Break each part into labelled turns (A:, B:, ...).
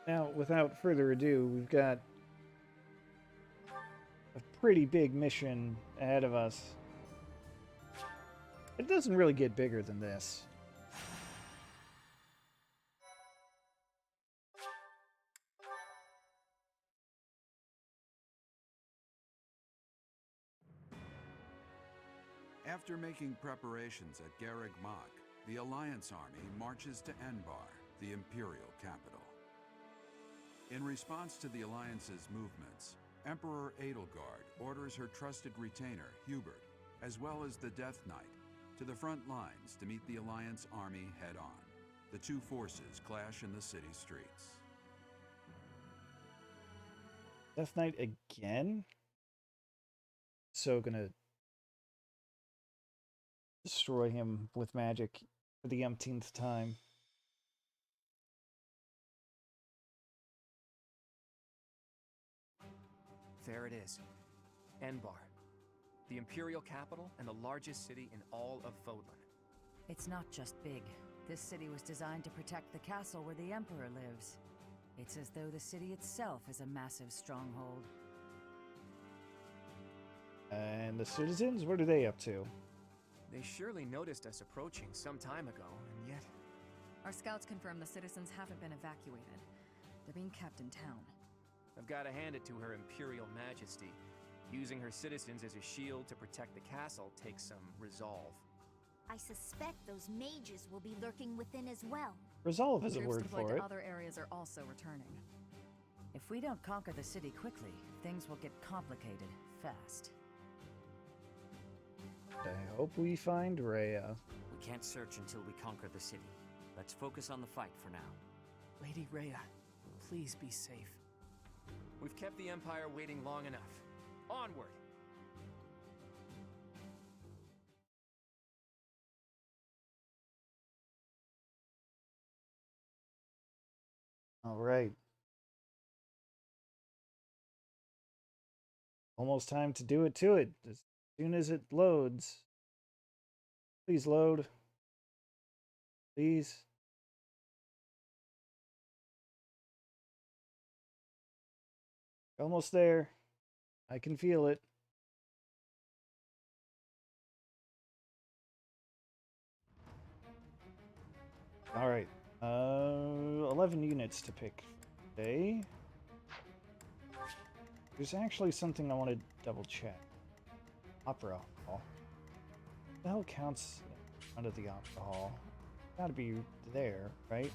A: Now, without further ado, we've got a pretty big mission ahead of us. It doesn't really get bigger than this.
B: After making preparations at Garreg Mach, the Alliance army marches to Enbarr, the imperial capital. In response to the Alliance's movements, Emperor Edelgard orders her trusted retainer, Hubert, as well as the Death Knight, to the front lines to meet the Alliance army head-on. The two forces clash in the city streets.
A: Death Knight again? So gonna destroy him with magic for the umpteenth time.
C: There it is. Enbarr. The imperial capital and the largest city in all of Fodlan.
D: It's not just big. This city was designed to protect the castle where the Emperor lives. It's as though the city itself is a massive stronghold.
A: And the citizens, what are they up to?
C: They surely noticed us approaching some time ago, and yet...
E: Our scouts confirm the citizens haven't been evacuated. They're being kept in town.
C: I've got to hand it to Her Imperial Majesty. Using her citizens as a shield to protect the castle takes some resolve.
F: I suspect those mages will be lurking within as well.
A: Resolve is a
E: Troops
A: word
E: deployed
A: for
E: to
A: it.
E: other areas are also returning.
D: If we don't conquer the city quickly, things will get complicated fast.
A: I hope we find Rhea.
G: We can't search until we conquer the city. Let's focus on the fight for now.
C: Lady Rhea, please be safe. We've kept the Empire waiting long enough. Onward!
A: All right. Almost time to do it to it. As soon as it loads. Please load. Please. Almost there. I can feel it. All right. 11 units to pick today. There's actually something I want to double check. Opera Hall. What the hell counts under the Opera Hall? Gotta be there, right?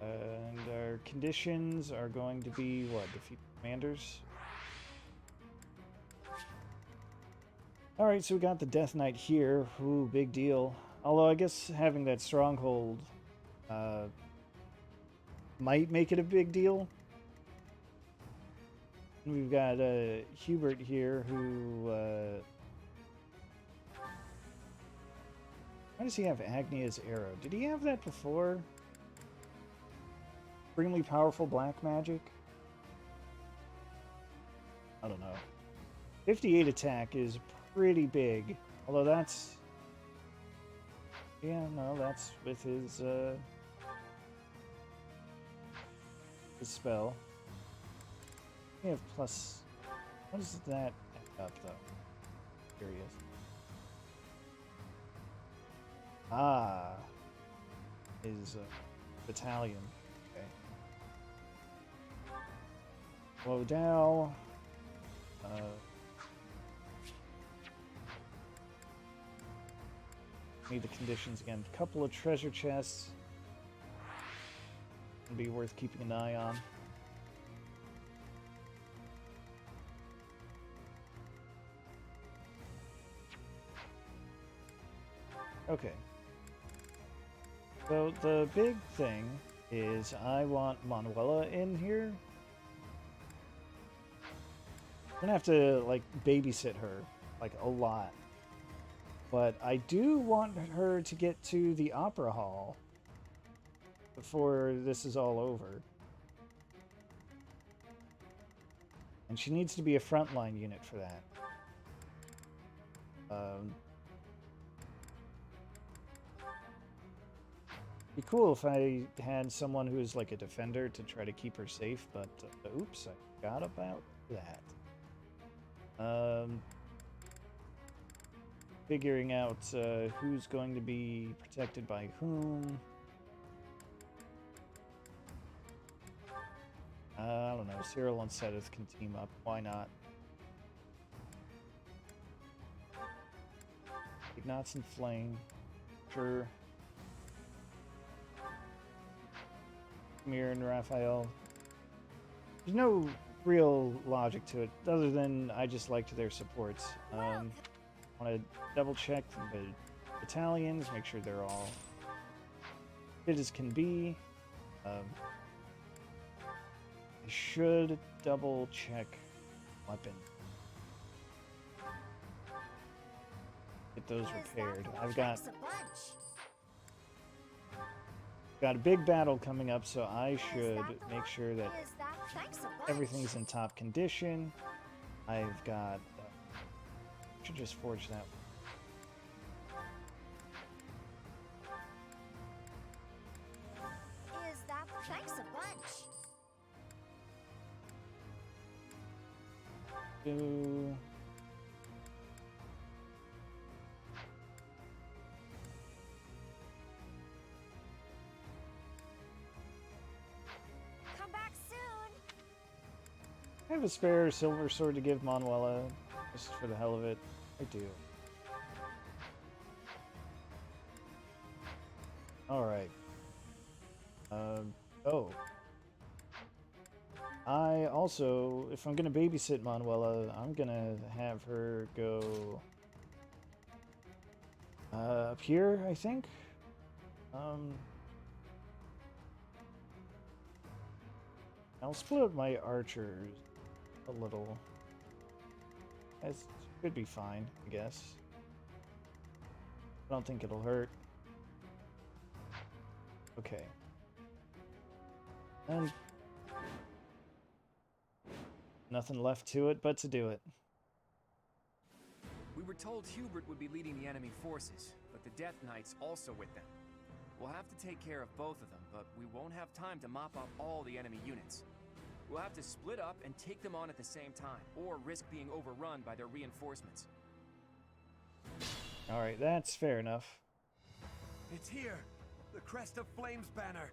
A: And our conditions are going to be what? Defeat commanders? Alright, so we got the Death Knight here. Ooh, big deal. Although I guess having that stronghold might make it a big deal. We've got Hubert here who... why does he have Agnia's arrow? Did he have that before? Extremely powerful black magic? I don't know. 58 attack is pretty big. Although that's... yeah, no, that's with his spell. We have plus... what does that end up, though? Curious. Ah. His battalion. Okay. Claude. Need the conditions again. Couple of treasure chests. Would be worth keeping an eye on. Okay. So the big thing is I want Manuela in here. I'm gonna have to like babysit her like a lot. But I do want her to get to the Opera Hall before this is all over. And she needs to be a frontline unit for that. Be cool if I had someone who's like a defender to try to keep her safe, but oops, I forgot about that. Figuring out who's going to be protected by whom. I don't know. Cyril and Sedith can team up. Why not? Ignatz and Flame. Sure. Mir and Raphael. There's no real logic to it, other than I just liked their supports. Want to double check the battalions, make sure they're all fit as can be. I should double check weapon. Get those repaired. I've got a big battle coming up, so I should make sure that everything's in top condition. I've got should just forge that.
F: Thanks a bunch.
A: Do
F: Come back soon.
A: I have a spare silver sword to give Manuela, just for the hell of it. I do. Alright. Oh. I also, if I'm gonna babysit Manuela, I'm gonna have her go up here, I think. I'll split up my archers a little. That should be fine, I guess. I don't think it'll hurt. Okay. And nothing left to it but to do it.
C: We were told Hubert would be leading the enemy forces, but the Death Knight's also with them. We'll have to take care of both of them, but we won't have time to mop up all the enemy units. We'll have to split up and take them on at the same time, or risk being overrun by their reinforcements.
A: Alright, that's fair enough.
H: It's here! The Crest of Flames banner!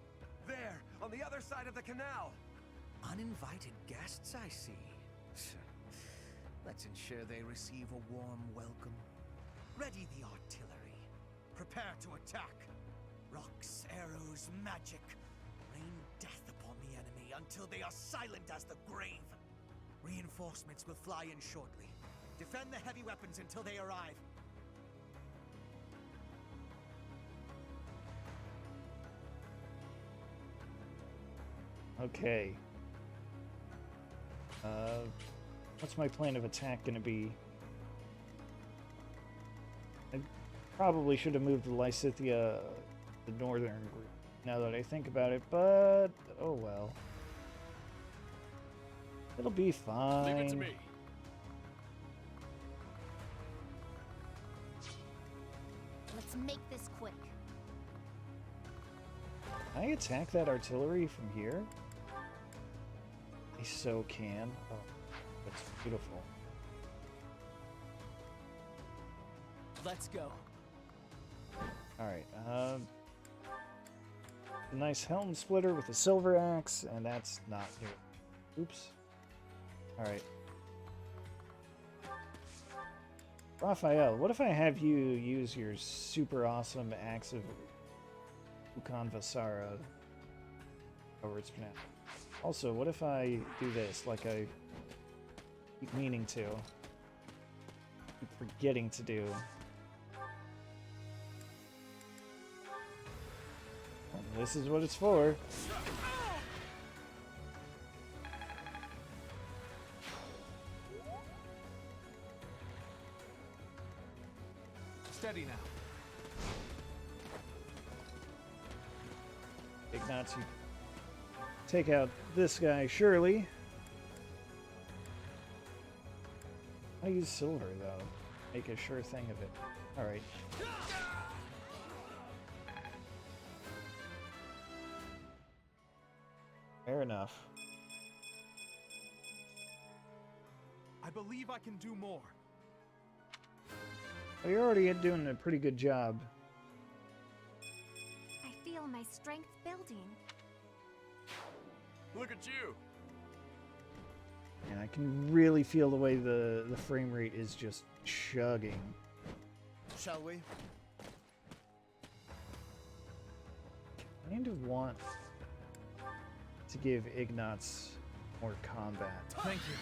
H: There, on the other side of the canal!
I: Uninvited guests, I see. Let's ensure they receive a warm welcome. Ready the artillery. Prepare to attack. Rocks, arrows, magic. Rain death upon the enemy until they are silent as the grave. Reinforcements will fly in shortly. Defend the heavy weapons until they arrive.
A: Okay. What's my plan of attack gonna be? I probably should have moved the Lysithia, the northern group, now that I think about it, but oh well. It'll be fine.
J: Leave it to me.
F: Let's make this quick.
A: Can I attack that artillery from here? I so can. Oh, that's beautiful.
I: Let's go.
A: Alright, a nice helm splitter with a silver axe, and that's not here. Oops. Alright. Raphael, what if I have you use your super awesome axe of Ukan Vasara? However it's pronounced. Also, what if I do this like I keep meaning to? Keep forgetting to do. And this is what it's for.
J: Steady now.
A: Ignatz, you take out this guy, surely. I use silver, though. Make a sure thing of it. Alright. Fair enough.
I: I believe I can do more.
A: Well, you're already doing a pretty good job.
F: I feel my strength building.
H: Look at you!
A: And I can really feel the way the frame rate is just chugging.
I: Shall we?
A: I kind of want to give Ignatz more combat.
I: Thank you.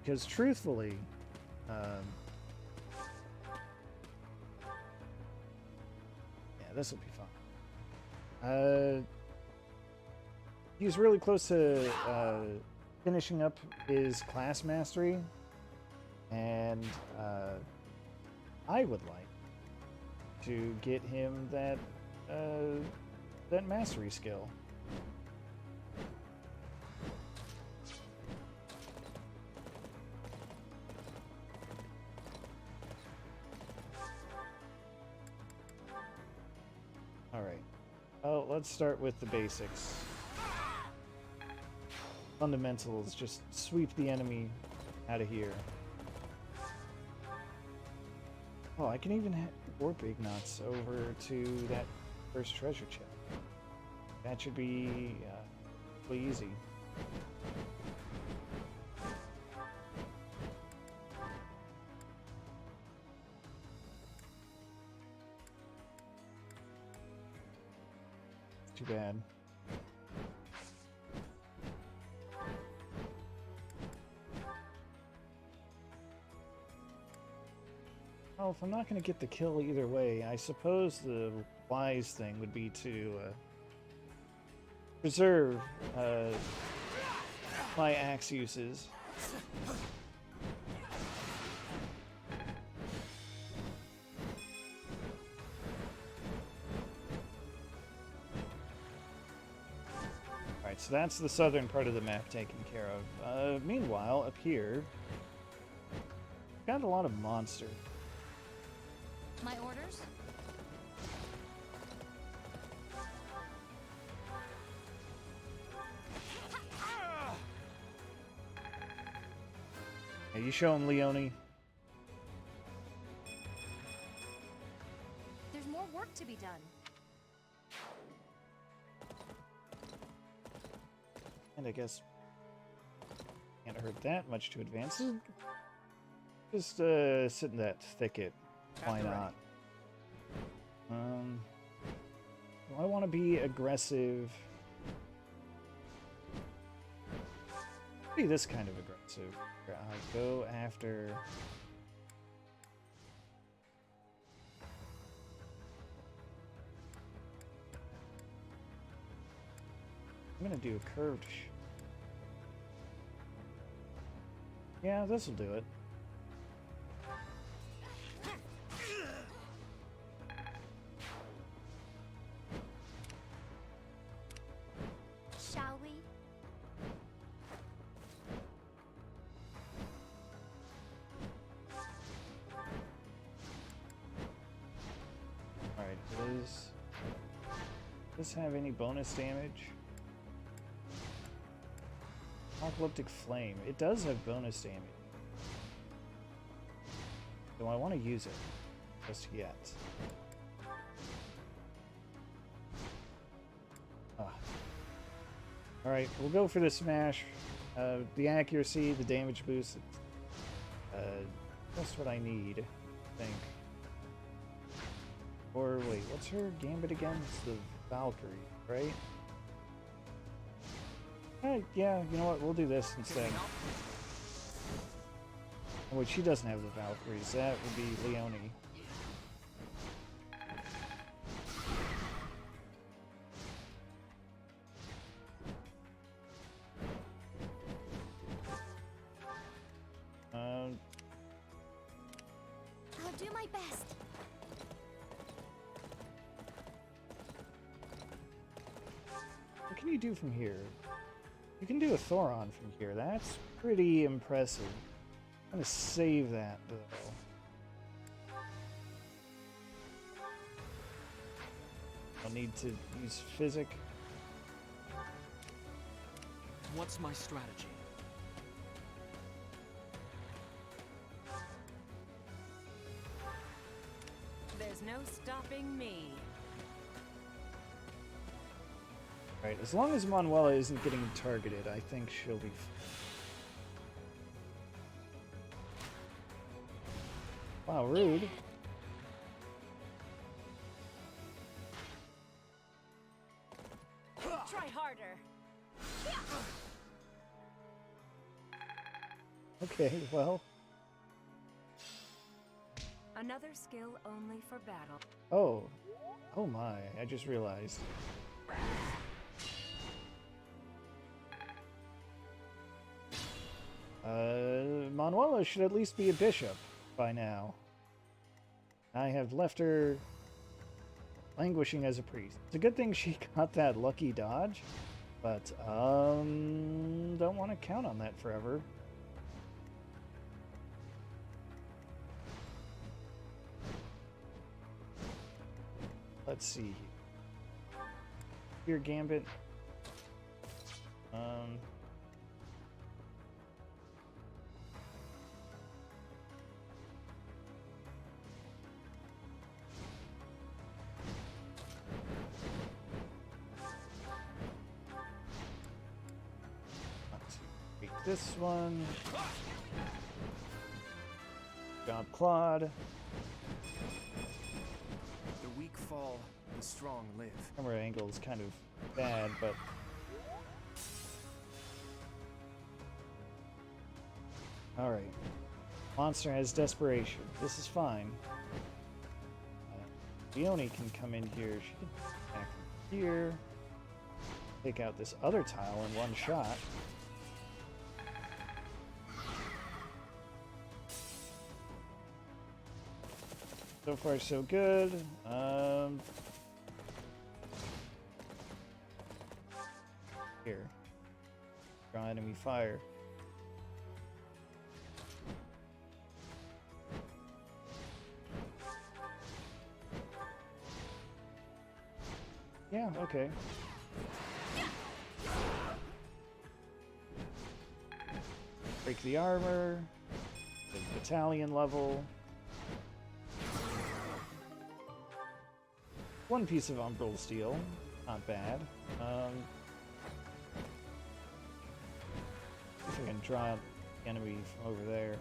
A: Because truthfully, yeah, this will be fun. He's really close to finishing up his class mastery, and I would like to get him that that mastery skill. All right. Well, let's start with the basics. Fundamentals, just sweep the enemy out of here. Oh, I can even warp Ignatz over to that first treasure chest. That should be really easy. Too bad. Well, if I'm not going to get the kill either way, I suppose the wise thing would be to preserve my axe uses. Alright, so that's the southern part of the map taken care of. Meanwhile, up here, got a lot of monsters.
E: My orders?
A: Yeah, you show him, Leone.
F: There's more work to be done.
A: And I guess can't hurt that much to advance. Just sit in that thicket. Why not? Do I want to be aggressive? Be this kind of aggressive. Go after. I'm gonna do a curved. Yeah, this will do it.
F: Shall we?
A: Alright, does this have any bonus damage? Apocalyptic Flame. It does have bonus damage. Do I want to use it just yet? Alright, we'll go for the smash. The accuracy, the damage boost. That's what I need, I think. Or wait, what's her gambit again? It's the Valkyrie, right? Yeah, you know what? We'll do this instead. Oh, wait, she doesn't have the Valkyries. That would be Leone.
F: I'll do my best.
A: What can you do from here? You can do a Thoron from here. That's pretty impressive. I'm gonna save that though. I'll need to use Physic.
G: What's my strategy?
D: There's no stopping me.
A: Right, as long as Manuela isn't getting targeted, I think she'll be wow, rude.
D: Try harder.
A: Okay, well.
D: Another skill only for battle.
A: Oh. Oh my, I just realized. Manuela should at least be a bishop by now. I have left her languishing as a priest. It's a good thing she got that lucky dodge, but don't want to count on that forever. Let's see. Here, gambit. Let's take this one. Job, Claude.
C: The weak fall, the strong live.
A: Camera angle is kind of bad, but all right. Monster has desperation. This is fine. Leone can come in here. She can attack from here. Take out this other tile in one shot. So far, so good. Here. Draw enemy fire. Yeah, okay. Break the armor. The battalion level. One piece of umbral steel. Not bad. If I can draw the enemy from over there.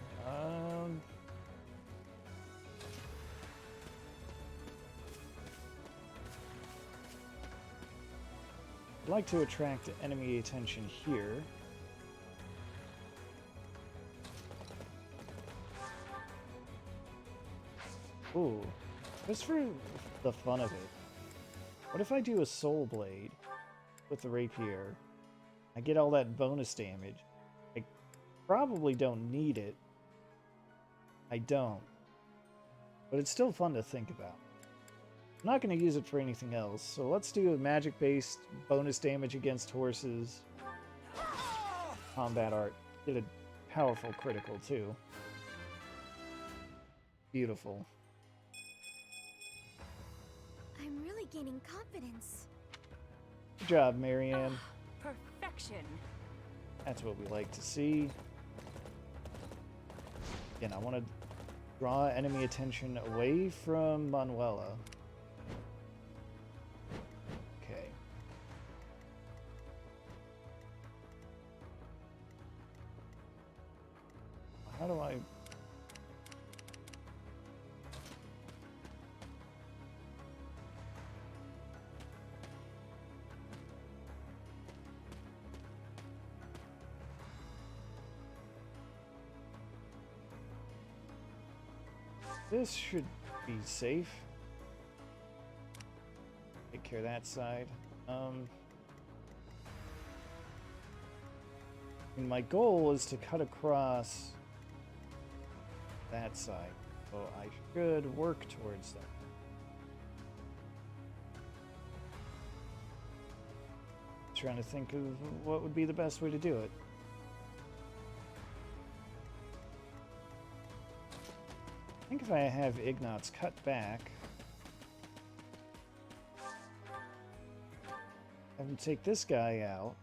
A: I'd like to attract enemy attention here. Ooh, just for the fun of it. What if I do a soul blade with the rapier? I get all that bonus damage. I probably don't need it. I don't. But it's still fun to think about. I'm not going to use it for anything else, so let's do a magic-based bonus damage against horses. Combat art. Did a powerful critical, too. Beautiful.
F: I'm really gaining confidence.
A: Good job, Marianne.
D: Perfection.
A: That's what we like to see. Again, I want to draw enemy attention away from Manuela. Okay. How do I... This should be safe. Take care of that side. And my goal is to cut across that side, so I should work towards that. Trying to think of what would be the best way to do it. I think if I have Ignatz cut back, have him take this guy out.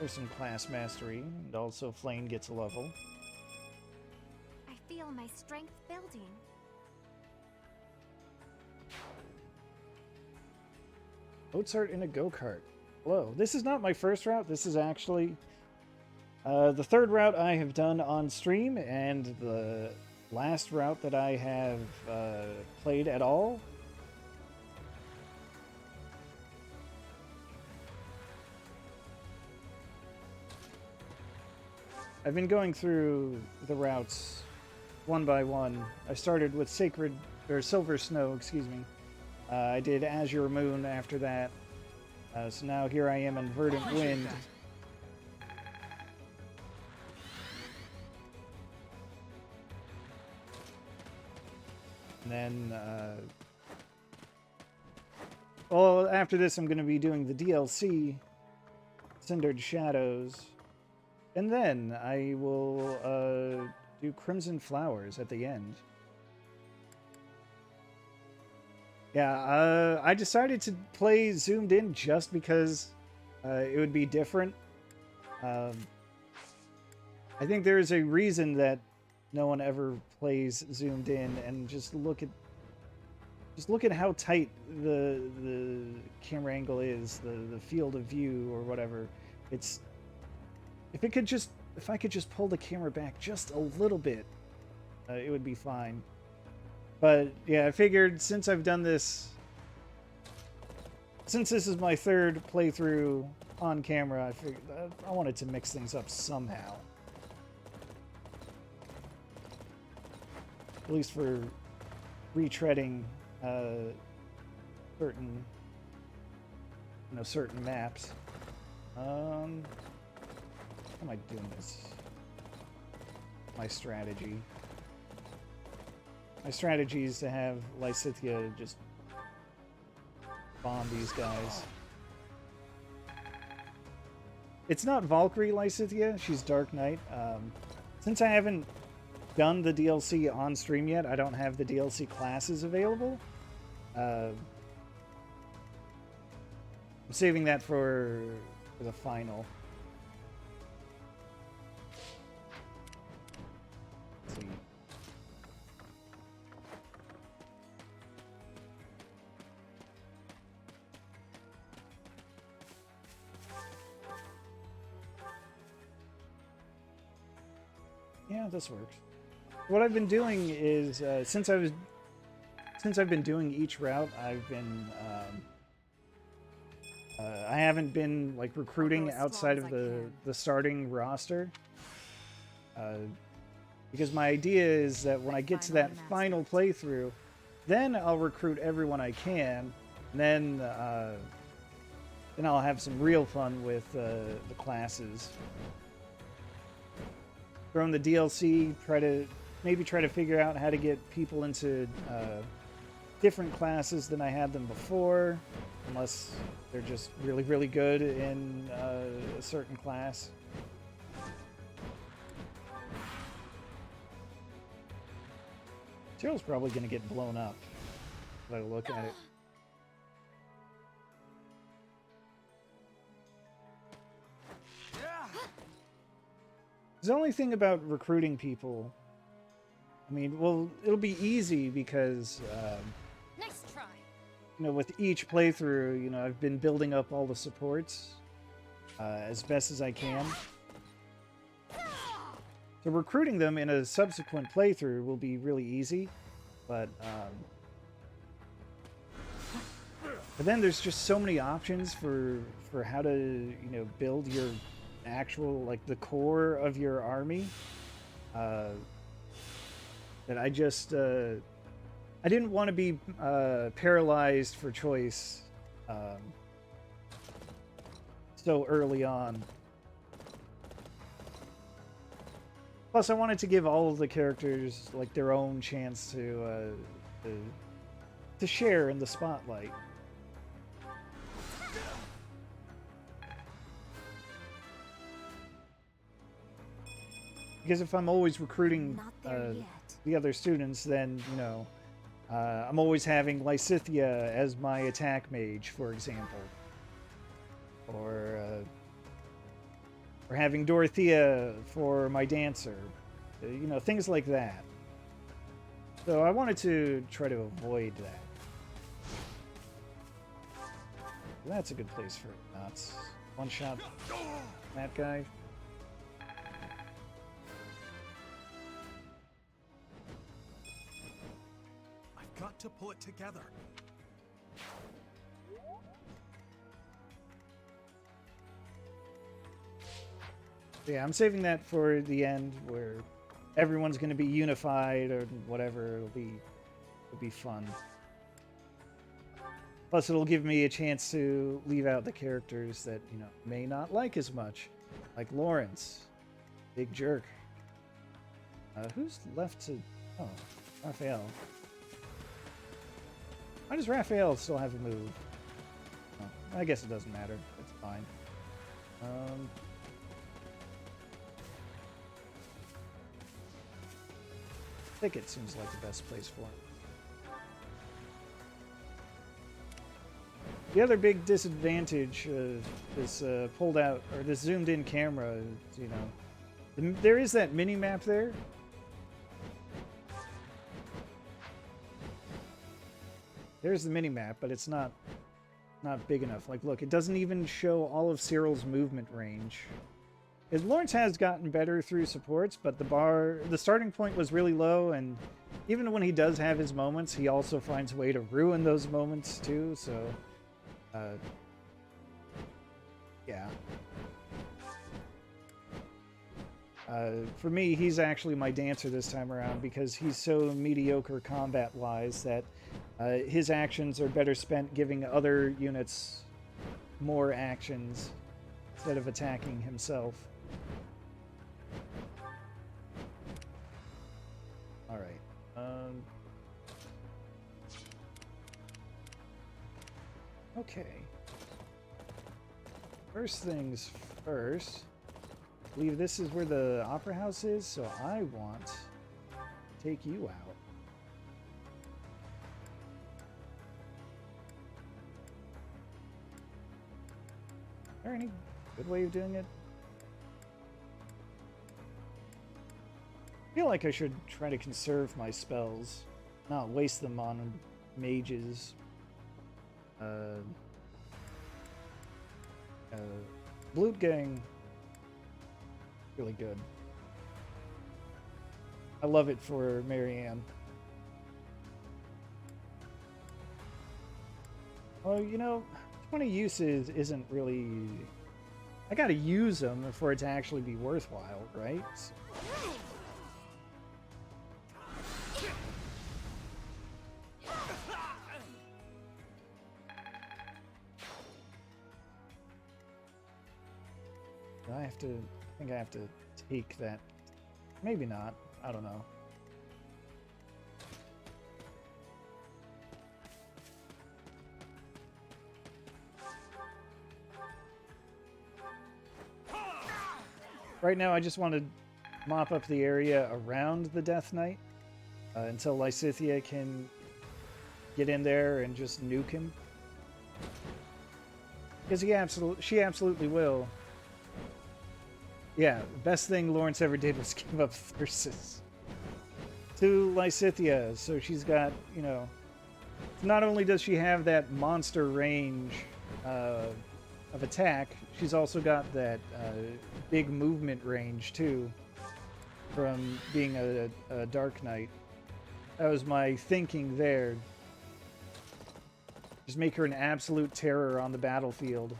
A: for some class mastery, and also Flame gets a level.
F: I feel my strength building.
A: Mozart in a go-kart. Hello. This is not my first route. This is actually the third route I have done on stream, and the last route that I have played at all. I've been going through the routes one by one. I started with Silver Snow, excuse me. I did Azure Moon after that. So now here I am in Verdant Wind. And then, well, after this I'm going to be doing the DLC, Cindered Shadows. And then I will do Crimson Flowers at the end. Yeah, I decided to play zoomed in just because it would be different. I think there is a reason that no one ever plays zoomed in, and just look at how tight the camera angle is, the field of view or whatever. It's if I could just pull the camera back just a little bit, it would be fine. But yeah, I figured since I've done this, since this is my third playthrough on camera, I figured I wanted to mix things up somehow. At least for retreading certain maps. How am I doing this? My strategy. My strategy is to have Lysithea just bomb these guys. It's not Valkyrie Lysithea, she's Dark Knight. Since I haven't done the DLC on stream yet, I don't have the DLC classes available. I'm saving that for the final. Let's see. Yeah, this works. What I've been doing is since I've been doing each route, I've been I haven't been like recruiting outside of the starting roster, because my idea is that when I get to that final playthrough, then I'll recruit everyone I can, and then I'll have some real fun with the classes. Throw in the DLC, maybe try to figure out how to get people into different classes than I had them before, unless they're just really, really good in a certain class. Cyril's probably going to get blown up if I look at it. The only thing about recruiting people, I mean, well, it'll be easy because,
F: Nice try.
A: you know, with each playthrough, you know, I've been building up all the supports as best as I can. So recruiting them in a subsequent playthrough will be really easy, but then there's just so many options for how to, you know, build your actual, like, the core of your army, that I just I didn't want to be paralyzed for choice so early on. Plus, I wanted to give all of the characters like their own chance to share in the spotlight. Because if I'm always recruiting the other students, then, you know, I'm always having Lysithea as my attack mage, for example. Or or having Dorothea for my dancer. You know, things like that. So I wanted to try to avoid that. That's a good place for knots. One shot that guy.
H: I've got to pull it together.
A: Yeah, I'm saving that for the end where everyone's going to be unified or whatever. It'll be fun. Plus, it'll give me a chance to leave out the characters that, you know, may not like as much. Like Lawrence. Big jerk. Who's left to... Oh, Raphael. Why does Raphael still have a move? Oh, I guess it doesn't matter. It's fine. Thicket seems like the best place for him. The other big disadvantage of this pulled out, or this zoomed in camera is, you know, there is that mini map there. There's the mini map, but it's not big enough. Like, look, it doesn't even show all of Cyril's movement range. Lawrence has gotten better through supports, but the starting point was really low, and even when he does have his moments, he also finds a way to ruin those moments too, so... yeah. For me, he's actually my dancer this time around because he's so mediocre combat-wise that his actions are better spent giving other units more actions instead of attacking himself. Alright. Okay. First things first. I believe this is where the opera house is, so I want to take you out. Is there any good way of doing it? I feel like I should try to conserve my spells, not waste them on mages. Blutgang, really good. I love it for Marianne. Oh, you know, 20 uses isn't really... I gotta use them for it to actually be worthwhile, right? I think I have to take that. Maybe not. I don't know. Right now, I just want to mop up the area around the Death Knight until Lysithea can get in there and just nuke him. Because she absolutely will. Yeah, the best thing Lawrence ever did was give up Thyrsus to Lysithea, so she's got, you know, not only does she have that monster range of attack, she's also got that big movement range too from being a Dark Knight. That was my thinking there. Just make her an absolute terror on the battlefield.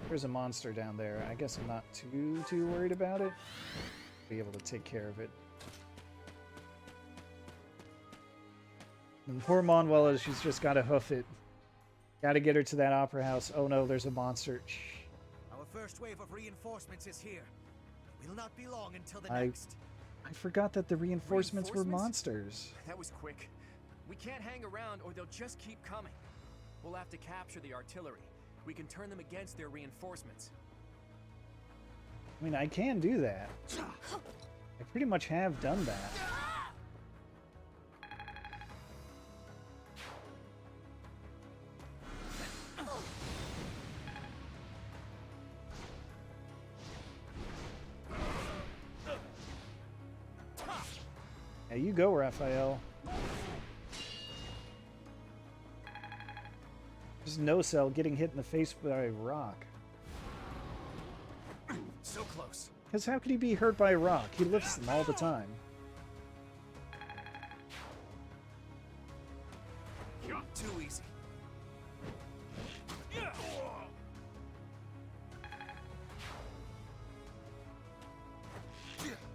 A: There's a monster down there. I guess I'm not too worried about it. Be able to take care of it. And poor Manuela, she's just got to hoof it. Got to get her to that opera house. Oh no, there's a monster.
I: Our first wave of reinforcements is here. It will not be long until the next.
A: I forgot that the reinforcements were monsters.
C: That was quick. We can't hang around or they'll just keep coming. We'll have to capture the artillery. We can turn them against their reinforcements.
A: I mean, I can do that. I pretty much have done that. Yeah, you go, Raphael. Just no-sell getting hit in the face by a rock.
C: So close.
A: Because how could he be hurt by a rock? He lifts them all the time.
C: Too easy.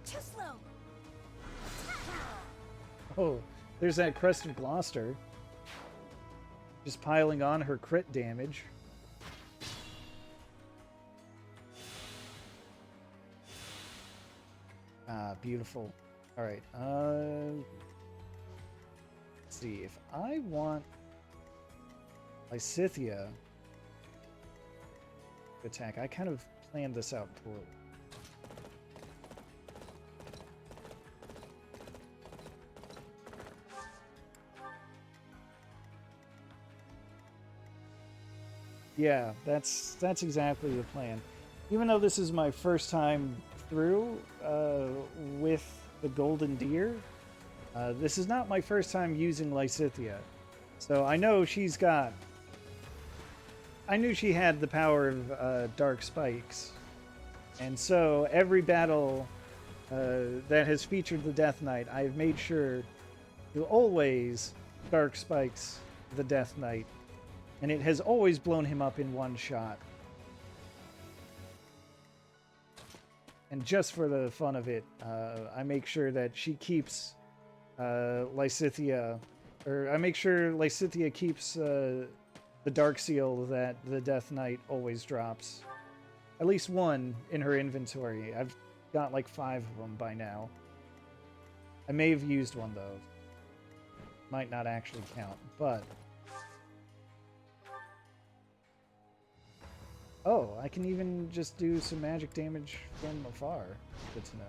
F: Too slow.
A: Oh, there's that Crest of Gloucester. Just piling on her crit damage. Ah, beautiful. Alright, let's see. If I want Lysithea to attack, I kind of planned this out poorly. Yeah, that's exactly the plan. Even though this is my first time through with the Golden Deer, this is not my first time using Lysithea. So I know she's got... I knew she had the power of Dark Spikes. And so every battle that has featured the Death Knight, I've made sure to always Dark Spikes the Death Knight. And it has always blown him up in one shot. And just for the fun of it, I make sure that she keeps Lysithea, or I make sure Lysithea keeps the Dark Seal that the Death Knight always drops. At least one in her inventory. I've got like 5 of them by now. I may have used one though. Might not actually count, but... Oh, I can even just do some magic damage from afar. Good to know.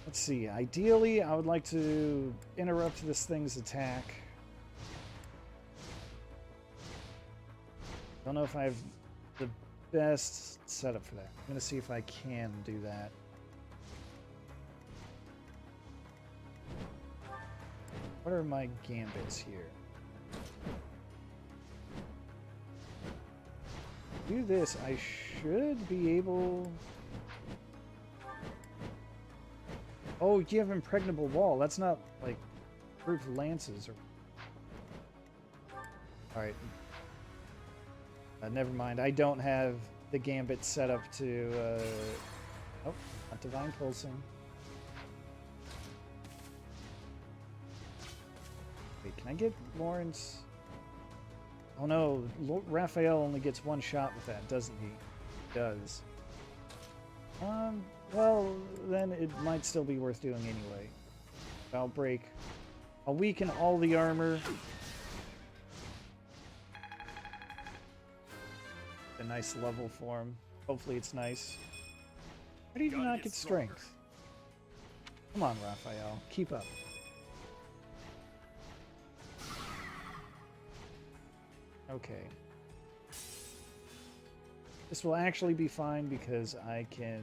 A: Let's see. Ideally, I would like to interrupt this thing's attack. Don't know if I have the best setup for that. I'm going to see if I can do that. What are my gambits here? Do this, I should be able... Oh, you have impregnable wall. That's not, like, proof lances or... Alright. Never mind. I don't have the gambit set up to, Oh, not Divine Pulsing. Wait, can I get Lawrence? Oh no, Raphael only gets 1 shot with that, doesn't he? He does. Well, then it might still be worth doing anyway. I'll weaken all the armor. A nice level for him. Hopefully it's nice. How do you not get strength? Come on, Raphael. Keep up. Okay. This will actually be fine because I can...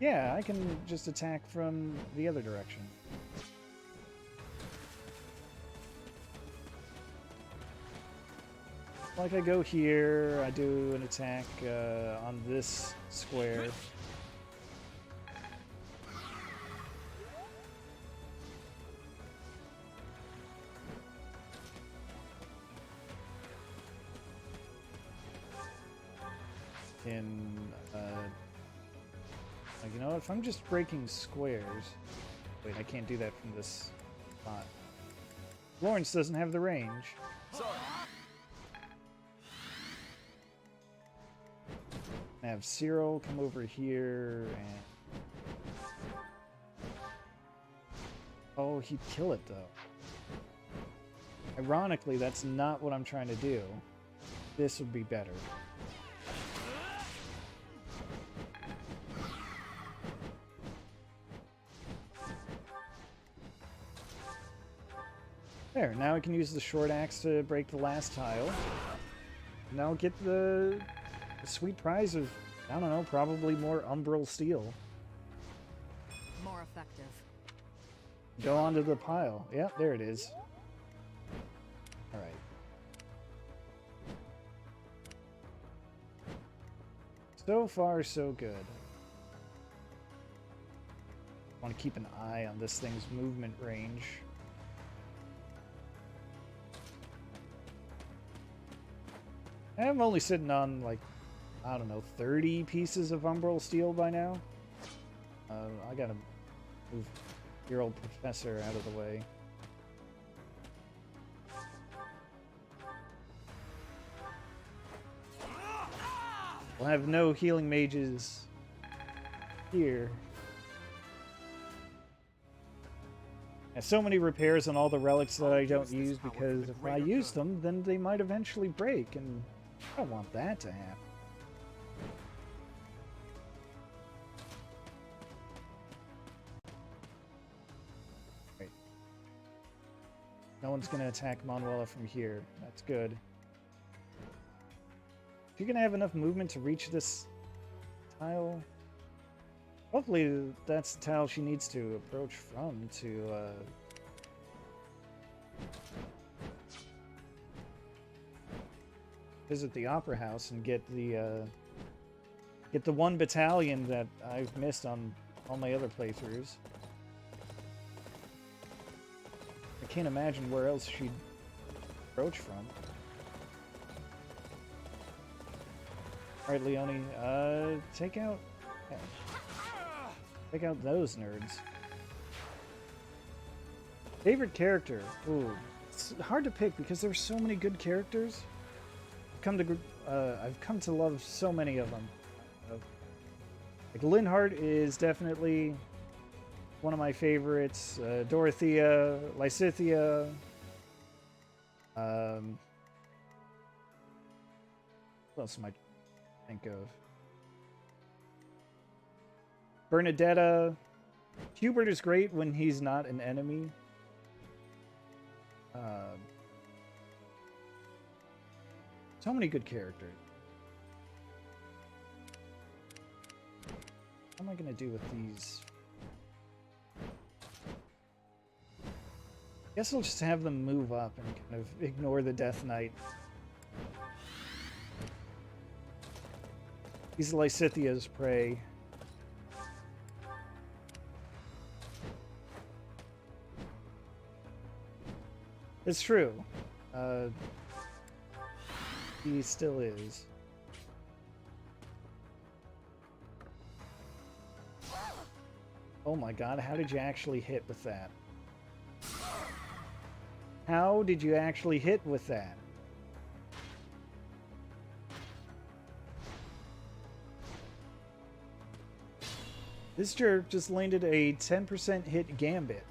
A: Yeah, I can just attack from the other direction. Like I go here, I do an attack on this square. Like, you know, if I'm just breaking squares... Wait, I can't do that from this spot. Lawrence doesn't have the range.
C: Sorry.
A: I have Cyril come over here and... Oh, he'd kill it, though. Ironically, that's not what I'm trying to do. This would be better. There, now I can use the short axe to break the last tile. Now get the a sweet prize of, I don't know, probably more umbral steel.
E: More effective.
A: Go onto the pile. Yep, there it is. Alright. So far, so good. I want to keep an eye on this thing's movement range. I'm only sitting on, like, I don't know, 30 pieces of umbral steel by now. I gotta move your old professor out of the way. We'll have no healing mages here. And so many repairs on all the relics that I don't use because if I use them, then they might eventually break, and I don't want that to happen. Right. No one's going to attack Manuela from here. That's good. If you're going to have enough movement to reach this tile, hopefully that's the tile she needs to approach from to visit the opera house and get the one battalion that I've missed on all my other playthroughs. I can't imagine where else she'd approach from. Alright, Leone, take out those nerds. Favorite character? Ooh, it's hard to pick because there's so many good characters. I've come to love so many of them. Like Linhardt is definitely one of my favorites. Dorothea, Lysithea. What else am I think of? Bernadetta. Hubert is great when he's not an enemy. So many good characters. What am I gonna do with these? Guess I'll just have them move up and kind of ignore the Death Knight. He's Lysithia's prey. It's true. He still is. Oh my god, how did you actually hit with that? How did you actually hit with that? This jerk just landed a 10% hit gambit.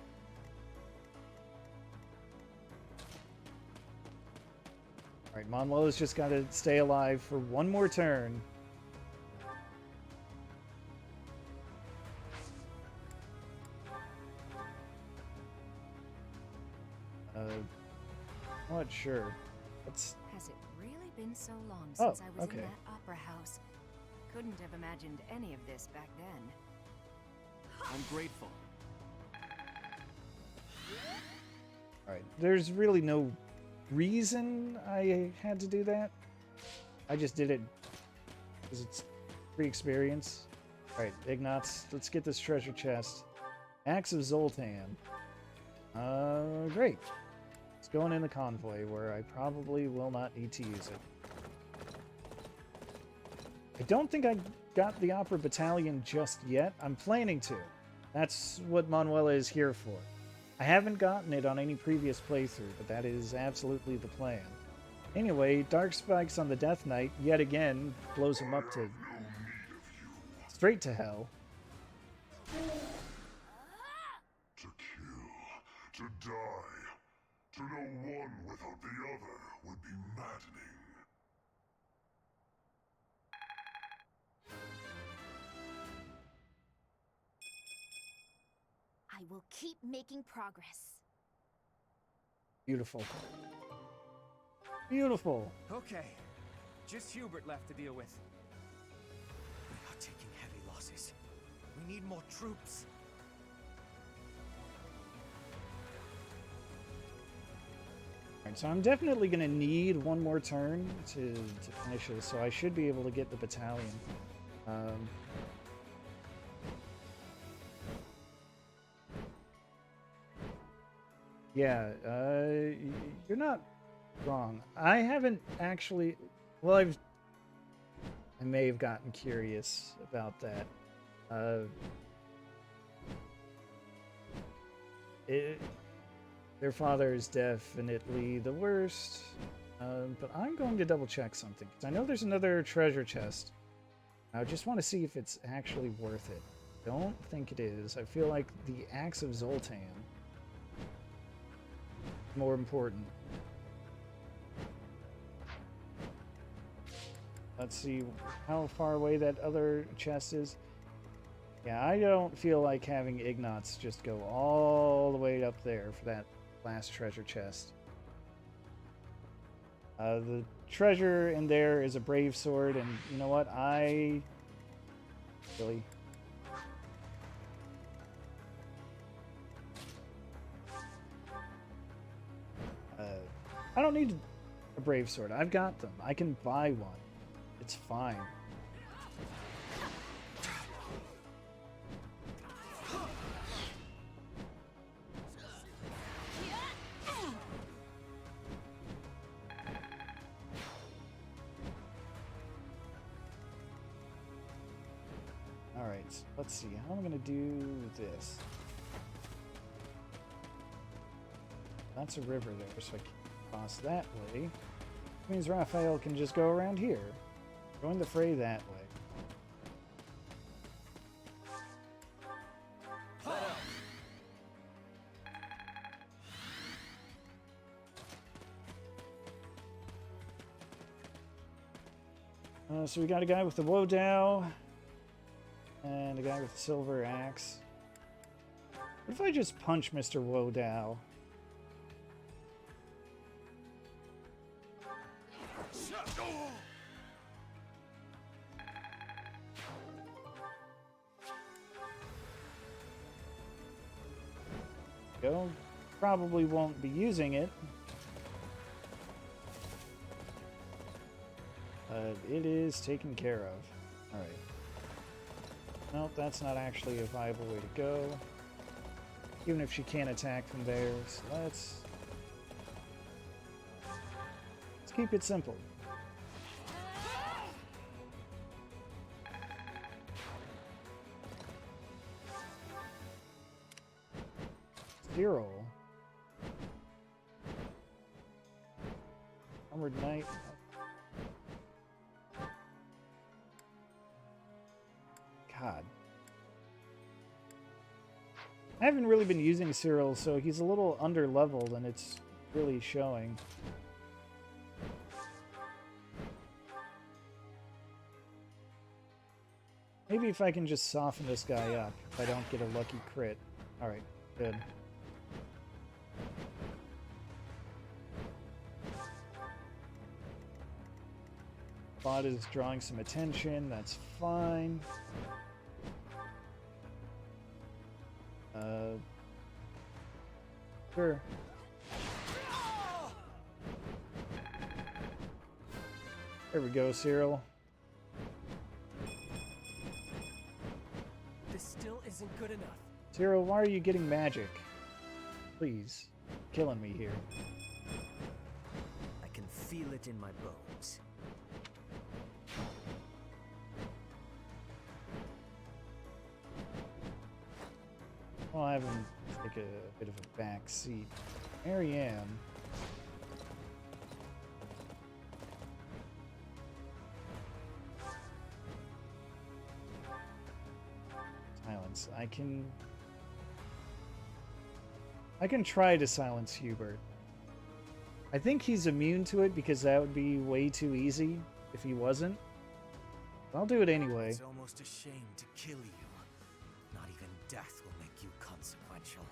A: Alright, Manuela's just got to stay alive for one more turn. What? Sure. Let's...
D: Has it really been so long since I was
A: okay.
D: in that opera house? Couldn't have imagined any of this back then.
G: I'm grateful.
A: Alright, there's really no reason I had to do that. I just did it because it's free experience. Alright, Ignatz, let's get this treasure chest. Axe of Zoltan. Great. It's going in the convoy where I probably will not need to use it. I don't think I got the Opera Battalion just yet. I'm planning to. That's what Manuela is here for. I haven't gotten it on any previous playthrough, but that is absolutely the plan. Anyway, Dark Spikes on the Death Knight, yet again, blows him up to... straight to hell.
J: To kill, to die, to know one without the other would be maddening.
F: I will keep making progress.
A: Beautiful. Beautiful.
C: Okay, just Hubert left to deal with.
I: we need more troops.
A: Alright, so I'm definitely going to need one more turn to finish this, so I should be able to get the battalion. Yeah, you're not wrong. I haven't actually... Well, I may have gotten curious about that. Their father is definitely the worst. But I'm going to double check something, because I know there's another treasure chest. I just want to see if it's actually worth it. Don't think it is. I feel like the Axe of Zoltan is more important. Let's see how far away that other chest is. Yeah, I don't feel like having Ignatz just go all the way up there for that last treasure chest. The treasure in there is a brave sword, and you know what? I don't need a brave sword. I've got them. I can buy one. It's fine. Alright, let's see. How am I going to do this? That's a river there, so I can cross that way. Which means Raphael can just go around here. Join the fray that way. So we got a guy with the Wodow and a guy with the silver axe. What if I just punch Mr. Wodow? Go. Probably won't be using it. It is taken care of. Alright. Nope, that's not actually a viable way to go. Even if she can't attack from there. So let's keep it simple. Cyril. Armored Knight. God. I haven't really been using Cyril, so he's a little under-leveled, and it's really showing. Maybe if I can just soften this guy up, if I don't get a lucky crit. Alright, good. Claude is drawing some attention, that's fine. Sure. There we go, Cyril.
I: This still isn't good enough.
A: Cyril, why are you getting magic? Please. Killing me here.
G: I can feel it in my bones.
A: Well, I haven't take a bit of a back seat. Marianne. Silence. I can try to silence Hubert. I think he's immune to it because that would be way too easy if he wasn't. I'll do it anyway.
I: It's almost a shame to kill you. Not even death will make you consequential.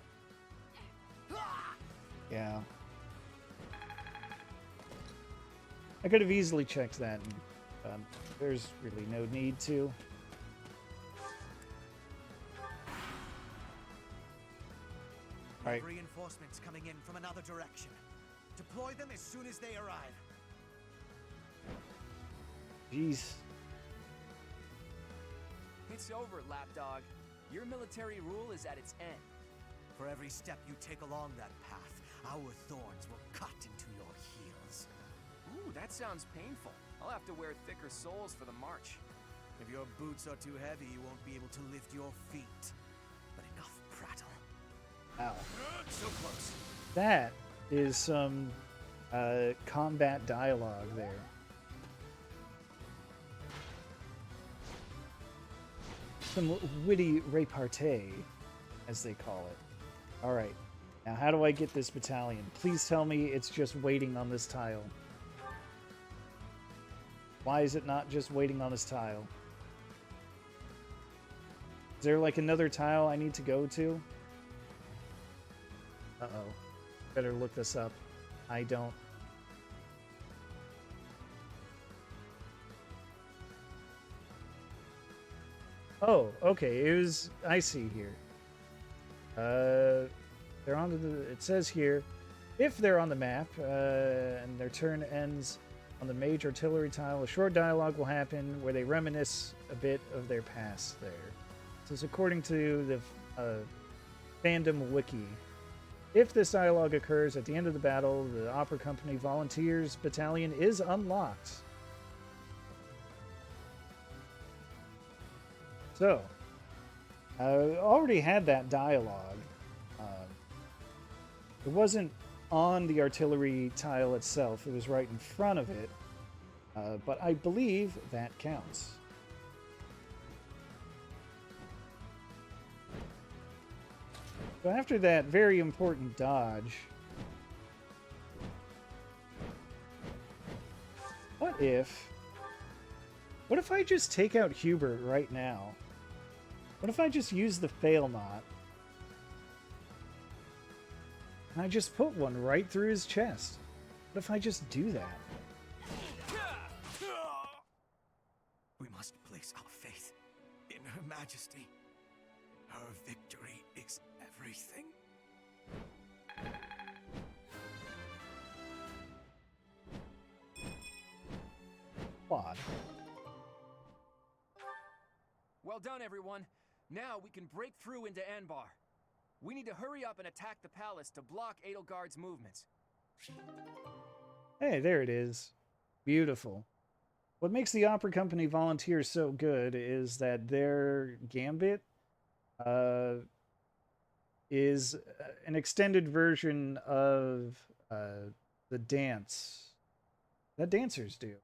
A: Yeah. I could have easily checked that, and there's really no need to.
I: We have
A: Right.
I: reinforcements coming in from another direction. Deploy them as soon as they arrive.
A: Jeez.
C: It's over, lapdog. Your military rule is at its end.
I: For every step you take along that path, our thorns will cut into your heels.
C: Ooh, that sounds painful. I'll have to wear thicker soles for the march.
I: If your boots are too heavy, you won't be able to lift your feet. But enough prattle.
A: Ow.
I: So close.
A: That is some combat dialogue there. Some witty repartee, as they call it. Alright, now how do I get this battalion? Please tell me it's just waiting on this tile. Why is it not just waiting on this tile? Is there like another tile I need to go to? Uh-oh. Better look this up. I don't. Oh, okay. It was. I see here. They're on the. It says here, if they're on the map and their turn ends on the mage artillery tile, a short dialogue will happen where they reminisce a bit of their past there. So it's according to the fandom wiki. If this dialogue occurs at the end of the battle, the Opera Company Volunteers Battalion is unlocked. So, I already had that dialogue. It wasn't on the artillery tile itself, it was right in front of it. But I believe that counts. So after that very important dodge, what if I just take out Hubert right now? What if I just use the fail knot? And I just put one right through his chest. What if I just do that?
I: We must place our faith in Her Majesty. Her victory is everything.
A: Claude.
C: Well done, everyone. Now we can break through into Enbarr. We need to hurry up and attack the palace to block Edelgard's movements.
A: Hey, there it is. Beautiful. What makes the Opera Company Volunteers so good is that their gambit is an extended version of the dance that dancers do.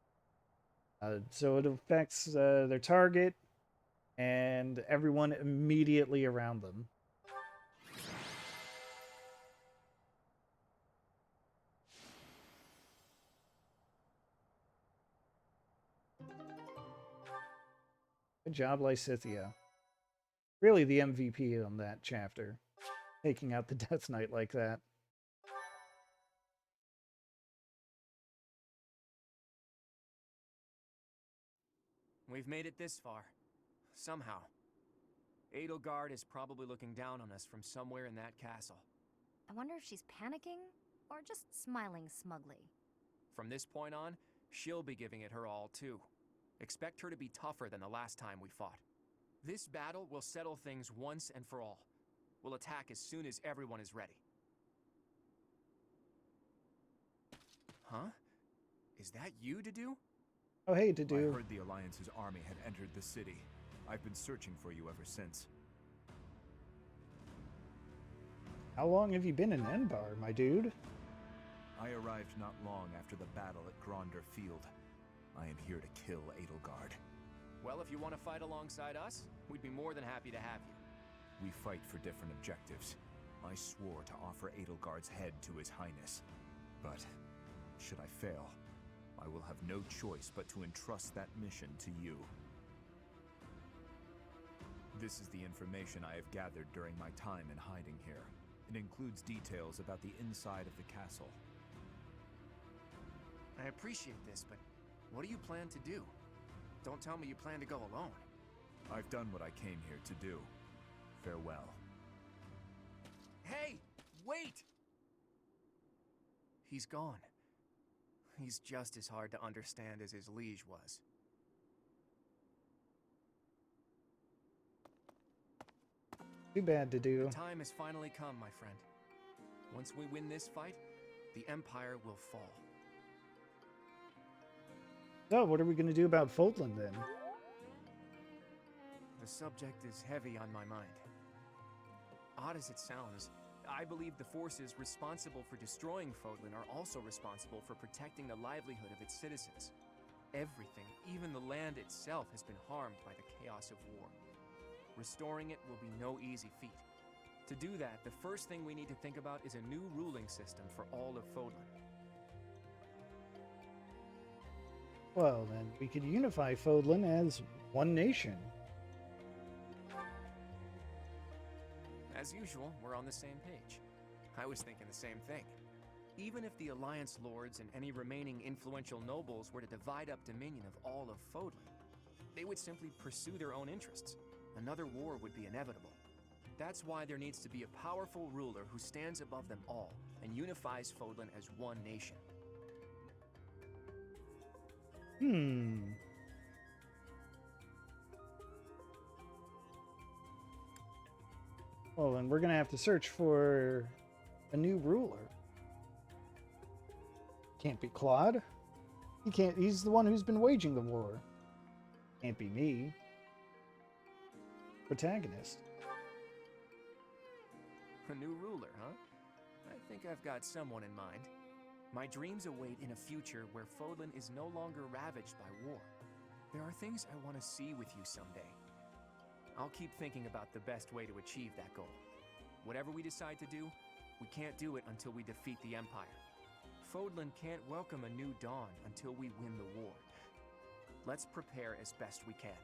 A: So it affects their target and everyone immediately around them. Good job, Lysithea. Really the MVP on that chapter. Taking out the Death Knight like that.
C: We've made it this far. Somehow. Edelgard is probably looking down on us from somewhere in that castle.
F: I wonder if she's panicking or just smiling smugly.
C: From this point on, she'll be giving it her all too. Expect her to be tougher than the last time we fought. This battle will settle things once and for all. We'll attack as soon as everyone is ready. Huh? Is that you, Dedue?
A: Oh, hey, Dedue.
K: I heard the Alliance's army had entered the city. I've been searching for you ever since.
A: How long have you been in Enbarr, my dude?
K: I arrived not long after the battle at Gronder Field. I am here to kill Edelgard.
C: Well, if you want to fight alongside us, we'd be more than happy to have you.
K: We fight for different objectives. I swore to offer Edelgard's head to His Highness. But, should I fail, I will have no choice but to entrust that mission to you. This is the information I have gathered during my time in hiding here. It includes details about the inside of the castle.
C: I appreciate this, but what do you plan to do? Don't tell me you plan to go alone.
K: I've done what I came here to do. Farewell.
C: Hey! Wait! He's gone. He's just as hard to understand as his liege was.
A: Too bad to do.
C: The time has finally come, my friend. Once we win this fight, the Empire will fall.
A: So, what are we going to do about Fodlan then?
C: The subject is heavy on my mind. Odd as it sounds, I believe the forces responsible for destroying Fodlan are also responsible for protecting the livelihood of its citizens. Everything, even the land itself, has been harmed by the chaos of war. Restoring it will be no easy feat. To do that, the first thing we need to think about is a new ruling system for all of Fodlan.
A: Well, then we could unify Fodlan as one nation.
C: As usual, we're on the same page. I was thinking the same thing. Even if the Alliance Lords and any remaining influential nobles were to divide up dominion of all of Fodlan, they would simply pursue their own interests. Another war would be inevitable. That's why there needs to be a powerful ruler who stands above them all and unifies Fodlan as one nation.
A: Well, then we're going to have to search for a new ruler. Can't be Claude. He can't. He's the one who's been waging the war. Can't be me. Protagonist.
C: A new ruler, huh? I think I've got someone in mind. My dreams await in a future where Fodlan is no longer ravaged by war. There are things I want to see with you someday. I'll keep thinking about the best way to achieve that goal. Whatever we decide to do, we can't do it until we defeat the Empire. Fodlan can't welcome a new dawn until we win the war. Let's prepare as best we can.